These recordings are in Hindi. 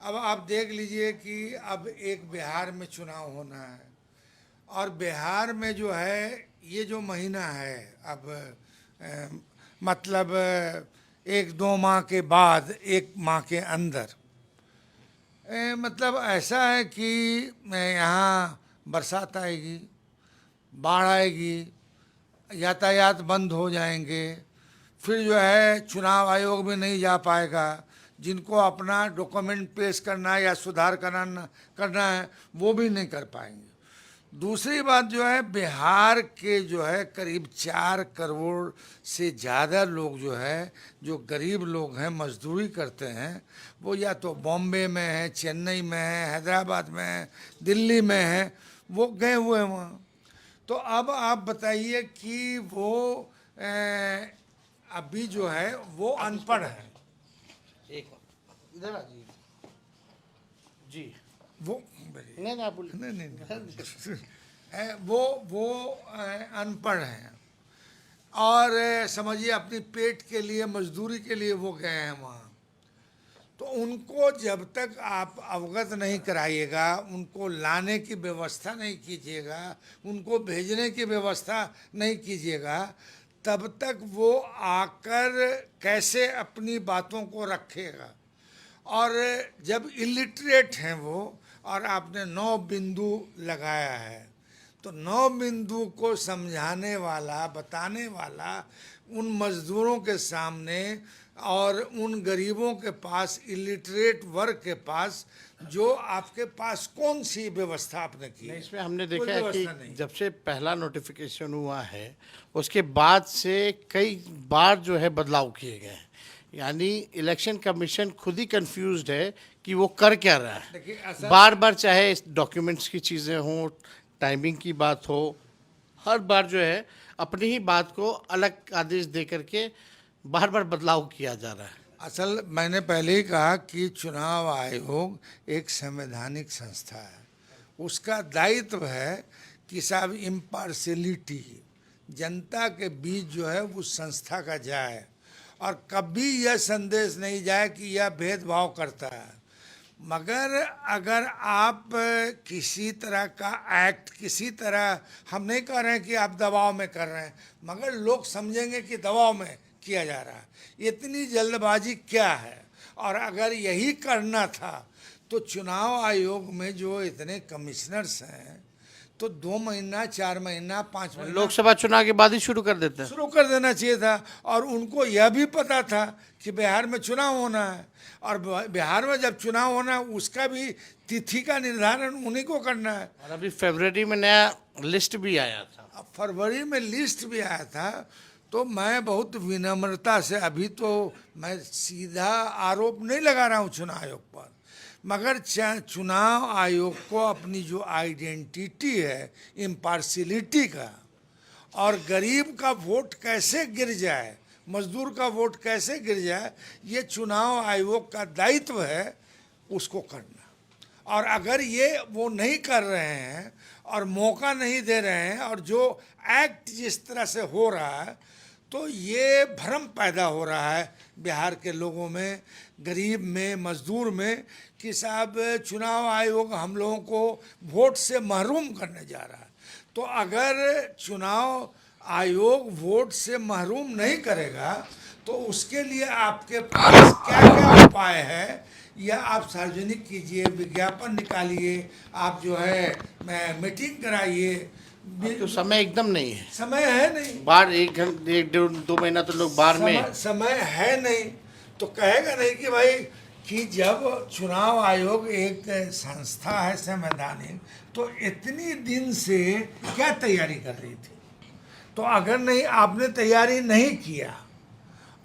अब आप देख लीजिए कि अब एक बिहार में चुनाव होना है और बिहार में जो है ये जो महीना है अब मतलब एक दो माह के बाद एक माह के अंदर मतलब ऐसा है कि यहाँ बरसात आएगी, बाढ़ आएगी, यातायात बंद हो जाएंगे, फिर जो है चुनाव आयोग भी नहीं जा पाएगा, जिनको अपना डॉक्यूमेंट पेश करना है या सुधार करना है वो भी नहीं कर पाएंगे। दूसरी बात जो है बिहार के जो है करीब 4 करोड़ से ज़्यादा लोग जो है जो गरीब लोग हैं मजदूरी करते हैं वो या तो बॉम्बे में है, चेन्नई में है, हैदराबाद में है, दिल्ली में है, वो गए हुए हैं वहाँ। तो अब आप बताइए कि वो अभी जो है वो अनपढ़ है। एक इधर आ जी जी वो नहीं नहीं आप बोलिए। नहीं वो अनपढ़ हैं और समझिए अपनी पेट के लिए मजदूरी के लिए वो गए हैं वहाँ। तो उनको जब तक आप अवगत नहीं कराइएगा, उनको लाने की व्यवस्था नहीं कीजिएगा, उनको भेजने की व्यवस्था नहीं कीजिएगा, तब तक वो आकर कैसे अपनी बातों को रखेगा। और जब इलिटरेट हैं वो और आपने 9 बिंदु लगाया है तो 9 बिंदु को समझाने वाला, बताने वाला उन मजदूरों के सामने और उन गरीबों के पास, इलिटरेट वर्ग के पास, जो आपके पास कौन सी व्यवस्था आपने की है? इसमें हमने कोई देखा है व्यवस्था नहीं। कि जब से पहला नोटिफिकेशन हुआ है उसके बाद से कई बार जो है बदलाव किए गए हैं। यानी इलेक्शन कमीशन खुद ही कंफ्यूज्ड है कि वो कर क्या रहा है। देखिए बार बार चाहे डॉक्यूमेंट्स की चीज़ें हों, टाइमिंग की बात हो, हर बार जो है अपनी ही बात को अलग आदेश दे करके बार बार बदलाव किया जा रहा है। असल मैंने पहले ही कहा कि चुनाव आयोग एक संवैधानिक संस्था है, उसका दायित्व है कि साहब इम्पार्शियलिटी जनता के बीच जो है उस संस्था का जाए और कभी यह संदेश नहीं जाए कि यह भेदभाव करता है। मगर अगर आप किसी तरह का एक्ट, किसी तरह, हम नहीं कह रहे हैं कि आप दबाव में कर रहे हैं, मगर लोग समझेंगे कि दबाव में किया जा रहा है। इतनी जल्दबाजी क्या है? और अगर यही करना था तो चुनाव आयोग में जो इतने कमिश्नर्स हैं तो 2 महीना, 4 महीना, 5 महीना लोकसभा चुनाव के बाद ही शुरू कर देते हैं। शुरू कर देना चाहिए था। और उनको यह भी पता था कि बिहार में चुनाव होना है और बिहार में जब चुनाव होना है उसका भी तिथि का निर्धारण उन्हीं को करना है। और अभी फरवरी में नया लिस्ट भी आया था। अब फरवरी में लिस्ट भी आया था तो मैं बहुत विनम्रता से, अभी तो मैं सीधा आरोप नहीं लगा रहा हूँ चुनाव आयोग पर, मगर चुनाव आयोग को अपनी जो आइडेंटिटी है इम्पार्शियलिटी का, और गरीब का वोट कैसे गिर जाए, मजदूर का वोट कैसे गिर जाए, ये चुनाव आयोग का दायित्व है उसको करना। और अगर ये वो नहीं कर रहे हैं और मौका नहीं दे रहे हैं और जो एक्ट जिस तरह से हो रहा है तो ये भ्रम पैदा हो रहा है बिहार के लोगों में, गरीब में, मजदूर में, कि साहब चुनाव आयोग हम लोगों को वोट से महरूम करने जा रहा है। तो अगर चुनाव आयोग वोट से महरूम नहीं करेगा तो उसके लिए आपके पास क्या क्या उपाय है, या आप सार्वजनिक कीजिए, विज्ञापन निकालिए, आप जो है मीटिंग कराइए। तो समय एकदम नहीं है, समय है नहीं, बाहर 1-1-2 महीना तो लोग बाहर में, समय है नहीं तो कहेगा नहीं कि भाई, कि जब चुनाव आयोग एक संस्था है संवैधानिक तो इतनी दिन से क्या तैयारी कर रही थी। तो अगर नहीं, आपने तैयारी नहीं किया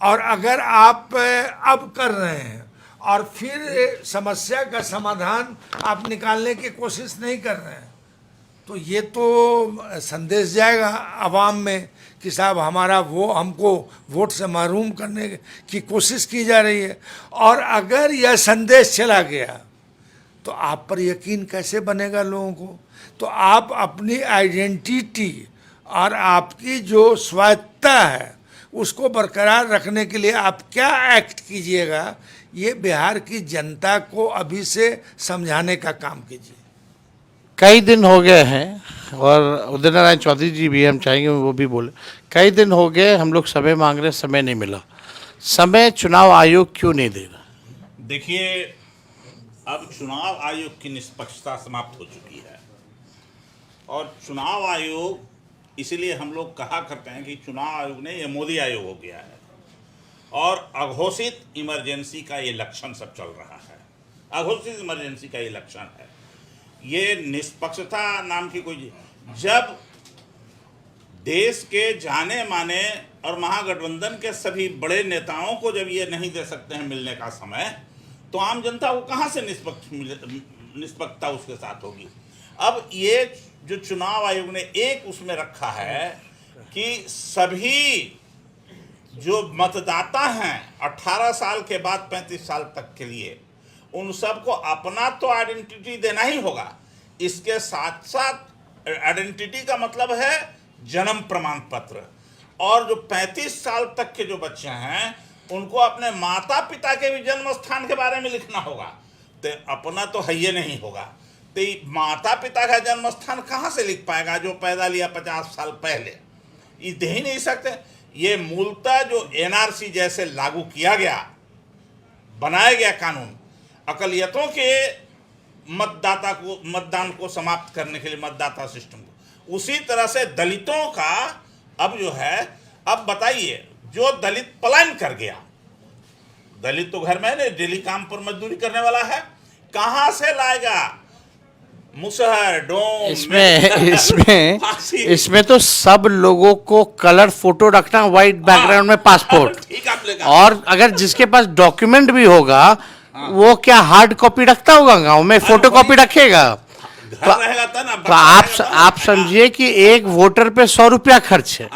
और अगर आप अब कर रहे हैं और फिर समस्या का समाधान आप निकालने की कोशिश नहीं कर रहे हैं तो ये तो संदेश जाएगा आवाम में कि साहब हमारा हमको वोट से महरूम करने की कोशिश की जा रही है। और अगर यह संदेश चला गया तो आप पर यकीन कैसे बनेगा लोगों को? तो आप अपनी आइडेंटिटी और आपकी जो स्वायत्ता है उसको बरकरार रखने के लिए आप क्या एक्ट कीजिएगा, ये बिहार की जनता को अभी से समझाने का काम कीजिए। कई दिन हो गए हैं और उदय नारायण चौधरी जी भी, हम चाहेंगे वो भी बोले, कई दिन हो गए हम लोग समय मांग रहे, समय नहीं मिला। समय चुनाव आयोग क्यों नहीं दे रहा? देखिए, अब चुनाव आयोग की निष्पक्षता समाप्त हो चुकी है और चुनाव आयोग, इसलिए हम लोग कहा करते हैं कि चुनाव आयोग ने ये मोदी आयोग हो गया है और अघोषित इमरजेंसी का ये लक्षण सब चल रहा है। अघोषित इमरजेंसी का ये लक्षण है। ये निष्पक्षता नाम की कोई, जब देश के जाने माने और महागठबंधन के सभी बड़े नेताओं को जब ये नहीं दे सकते हैं मिलने का समय, तो आम जनता को कहाँ से निष्पक्षता उसके साथ होगी। अब ये जो चुनाव आयोग ने एक उसमें रखा है कि सभी जो मतदाता हैं 18 साल के बाद 35 साल तक के लिए, उन सबको अपना तो आइडेंटिटी देना ही होगा। इसके साथ साथ आइडेंटिटी का मतलब है जन्म प्रमाण पत्र, और जो 35 साल तक के जो बच्चे हैं उनको अपने माता पिता के भी जन्म स्थान के बारे में लिखना होगा। तो अपना तो है ये नहीं होगा, तो माता पिता का जन्म स्थान कहाँ से लिख पाएगा जो पैदा लिया 50 साल पहले? ये दे ही नहीं सकते। ये मूलतः जो एनआरसी जैसे लागू किया गया, बनाया गया कानून, अकलियतों के मतदान को समाप्त करने के लिए, मतदाता सिस्टम को, उसी तरह से दलितों का अब जो है, अब बताइए, जो दलित पलायन कर गया, दलित तो घर में नहीं, डेली काम पर मजदूरी करने वाला है, कहां से लाएगा मुसहर डोम? इसमें तो सब लोगों को कलर फोटो रखना, व्हाइट बैकग्राउंड में पासपोर्ट, ठीक आपने कहा। और अगर जिसके पास डॉक्यूमेंट भी होगा वो क्या हार्ड कॉपी रखता होगा गांव में, फोटो कॉपी रखेगा? रहेगा तो ना, तो आप समझिए कि एक वोटर पे 100 रुपया खर्च है।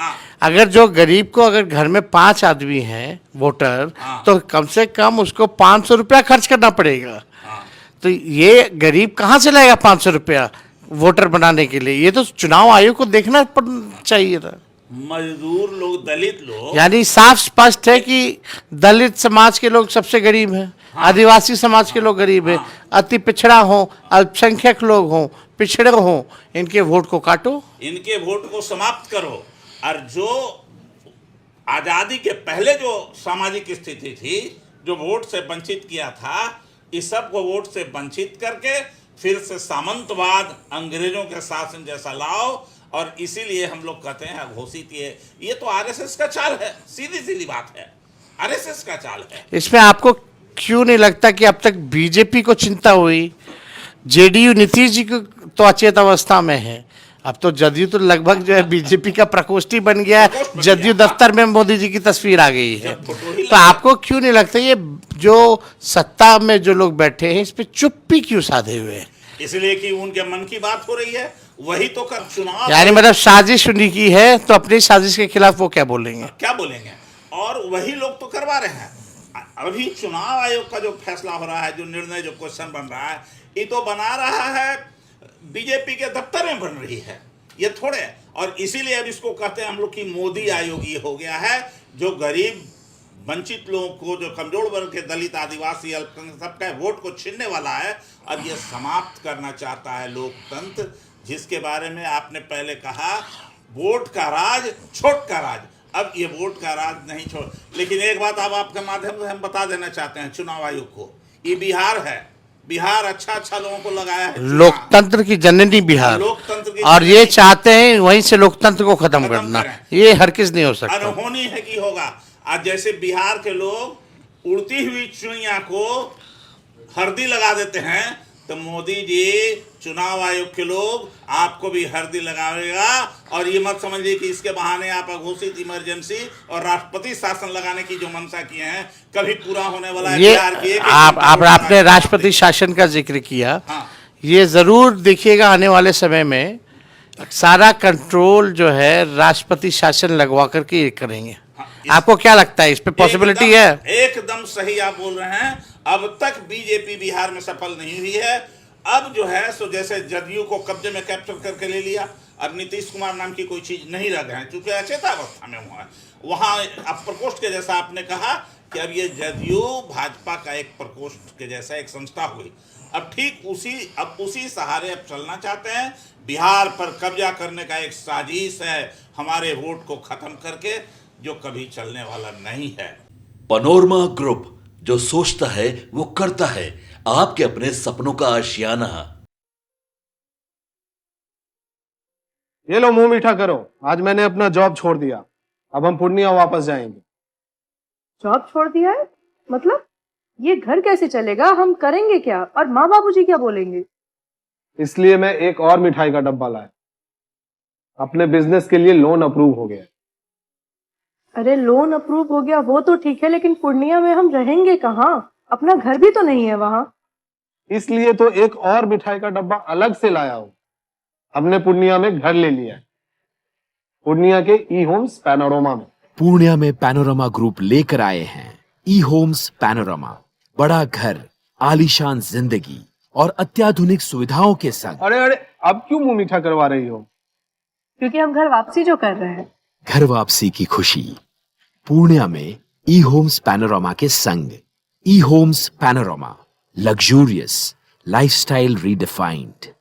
अगर जो गरीब को, अगर घर में 5 आदमी हैं वोटर, तो कम से कम उसको 500 रुपया खर्च करना पड़ेगा। तो ये गरीब कहाँ से लाएगा 500 रुपया वोटर बनाने के लिए? ये तो चुनाव आयोग को देखना चाहिए था। मजदूर लोग, दलित लोग, यानी साफ स्पष्ट है कि दलित समाज के लोग सबसे गरीब हैं, आदिवासी समाज के लोग गरीब हैं, अति पिछड़ा हो, अल्पसंख्यक लोग हों, पिछड़े हों, इनके वोट को काटो, इनके वोट को समाप्त करो। और जो आज़ादी के पहले जो सामाजिक स्थिति थी, जो वोट से वंचित किया था, इस सब को वोट से वंचित करके फिर से सामंतवाद, अंग्रेजों के शासन जैसा लाओ। और इसीलिए हम लोग कहते हैं अघोषित, ये तो आरएसएस का चाल है, सीधी सीधी बात है, आरएसएस का चाल है। इसमें आपको क्यों नहीं लगता कि अब तक बीजेपी को चिंता हुई? जेडीयू नीतीश जी को तो अचेत अवस्था में है, अब तो जदयू तो लगभग जो है बीजेपी का प्रकोष्ठी बन गया है, जदयू दफ्तर में मोदी जी की तस्वीर आ गई है। तो आपको क्यों नहीं लगता ये जो सत्ता में जो लोग बैठे हैं इस पे चुप्पी क्यों साधे हुए हैं? इसलिए कि उनके मन की बात हो रही है, वही तो कर चुनाव, यानी मतलब साजिश उन्हीं की है, तो अपनी साजिश के खिलाफ वो क्या बोलेंगे? क्या बोलेंगे? और वही लोग तो करवा रहे हैं। अभी चुनाव आयोग का जो फैसला हो रहा है, जो निर्णय, जो क्वेश्चन बन रहा है, ये तो बना रहा है बीजेपी के दफ्तर में बन रही है, ये थोड़े। और इसीलिए अब इसको कहते हैं हम लोग कि मोदी आयोग ये हो गया है, जो गरीब वंचित लोगों को, जो कमजोर वर्ग के, दलित, आदिवासी, अल्पसंख्यक, सबका वोट को छीनने वाला है। अब ये समाप्त करना चाहता है लोकतंत्र, जिसके बारे में आपने पहले कहा, वोट का राज, छोट का राज। अब ये वोट का राज नहीं छोड़। लेकिन एक बात अब आपके माध्यम से हम बता देना चाहते हैं चुनाव आयोग को, ये बिहार है, बिहार अच्छा लोगों को लगाया है, लोकतंत्र की जननी बिहार, लोकतंत्र की, और ये चाहते हैं वहीं से लोकतंत्र को खत्म करना। ये हर किस नहीं हो सकता, अनहोनी है कि होगा। आज जैसे बिहार के लोग उड़ती हुई चिड़िया को हल्दी लगा देते हैं, तो मोदी जी, चुनाव आयोग के लोग आपको भी हल्दी लगाएगा। और ये मत समझिए कि इसके बहाने आप अघोषित इमरजेंसी और राष्ट्रपति शासन लगाने की जो मंशा किए हैं कभी पूरा होने वाला है। ये बिहार की आपने राष्ट्रपति शासन का जिक्र किया, ये जरूर देखिएगा आने वाले समय में सारा कंट्रोल जो है राष्ट्रपति शासन लगवा करके ये करेंगे। आपको क्या लगता है, इस पे पॉसिबिलिटी है? एकदम सही आप बोल रहे हैं। अब तक बीजेपी बिहार में सफल नहीं हुई है। अब जो है सो जैसे जदयू को कब्जे में कैप्चर करके ले लिया, अब नीतीश कुमार नाम की कोई चीज नहीं रह गए हैं, चूंकि अचेतावस्था में हुआ है। वहाँ अब प्रकोष्ठ के जैसा आपने कहा कि अब ये जदयू भाजपा का एक प्रकोष्ठ के जैसा एक संस्था हुई। अब ठीक उसी सहारे अब चलना चाहते हैं। बिहार पर कब्जा करने का एक साजिश है, हमारे वोट को खत्म करके, जो कभी चलने वाला नहीं है। पैनोरमा ग्रुप, जो सोचता है वो करता है। आपके अपने सपनों का आशियाना। ये लो मुंह मीठा करो, आज मैंने अपना जॉब छोड़ दिया, अब हम पूर्णिया वापस जाएंगे। जॉब छोड़ दिया है? मतलब ये घर कैसे चलेगा? हम करेंगे क्या? और माँ बाबूजी क्या बोलेंगे? इसलिए मैं एक और मिठाई का डब्बा लाया। अपने बिजनेस के लिए लोन अप्रूव हो गया। अरे लोन अप्रूव हो गया वो तो ठीक है, लेकिन पूर्णिया में हम रहेंगे कहाँ? अपना घर भी तो नहीं है वहाँ। इसलिए तो एक और मिठाई का डब्बा अलग से लाया हूँ। हमने पूर्णिया में घर ले लिया है, पूर्णिया के ई होम्स पैनोरमा में। पूर्णिया में पैनोरमा ग्रुप लेकर आए हैं ई होम्स पैनोरमा। बड़ा घर, आलीशान जिंदगी और अत्याधुनिक सुविधाओं के संग। अरे अरे, अब क्यों मुंह मीठा करवा रही हो? क्योंकि हम घर वापसी जो कर रहे हैं। घर वापसी की खुशी पूर्णिया में ई होम्स पैनोरमा के संग। E homes panorama, luxurious lifestyle redefined.